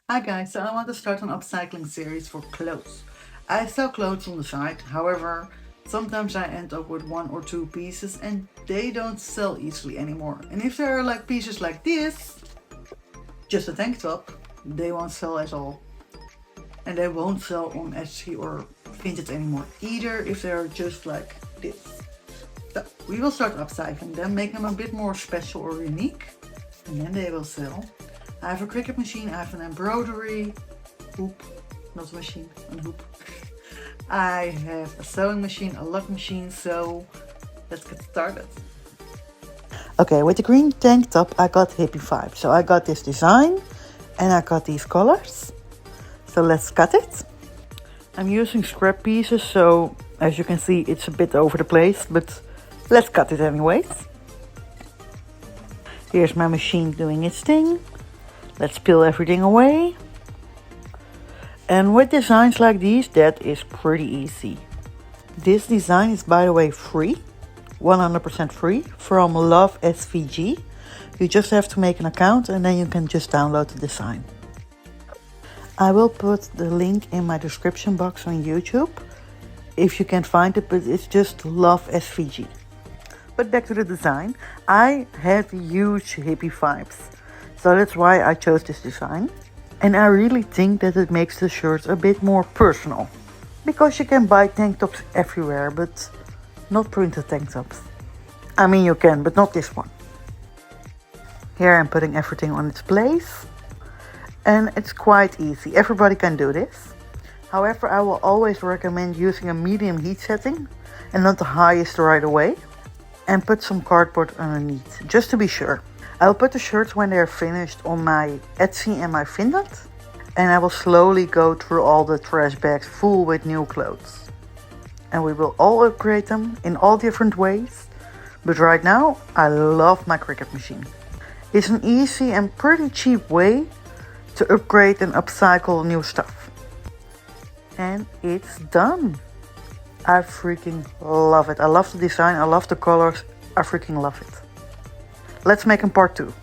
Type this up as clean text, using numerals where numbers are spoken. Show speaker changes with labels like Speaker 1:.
Speaker 1: Hi guys, so I want to start an upcycling series for clothes. I sell clothes on the side, however, sometimes I end up with one or two pieces and they don't sell easily anymore. And if there are like pieces like this, just a tank top, they won't sell at all. And they won't sell on Etsy or Vinted anymore either if they're just like this. So we will start upcycling them, make them a bit more special or unique, and then they will sell. I have a cricut machine, I have an embroidery hoop, not a machine, a hoop. I have a sewing machine, a lock machine, so let's get started. Okay, with the green tank top I got hippie vibe. So I got this design and I got these colors. So let's cut it. I'm using scrap pieces, so as you can see it's a bit over the place, but let's cut it anyways. Here's my machine doing its thing. Let's peel everything away. And with designs like these, that is pretty easy. This design is, by the way, free, 100% free, from Love SVG. You just have to make an account and then you can just download the design. I will put the link in my description box on YouTube if you can find it, but it's just Love SVG. But back to the design. I had huge hippie vibes, so that's why I chose this design. And I really think that it makes the shirts a bit more personal. Because you can buy tank tops everywhere, but not printed tank tops. I mean you can, but not this one. Here I'm putting everything on its place. And it's quite easy, everybody can do this. However, I will always recommend using a medium heat setting and not the highest right away. And put some cardboard underneath, just to be sure. I will put the shirts when they are finished on my Etsy and my Vinted. And I will slowly go through all the trash bags full with new clothes. And we will all upgrade them in all different ways. But right now, I love my cricut machine. It's an easy and pretty cheap way to upgrade and upcycle new stuff. And it's done. I freaking love it. I love the design, I love the colors, I freaking love it. Let's make a part 2.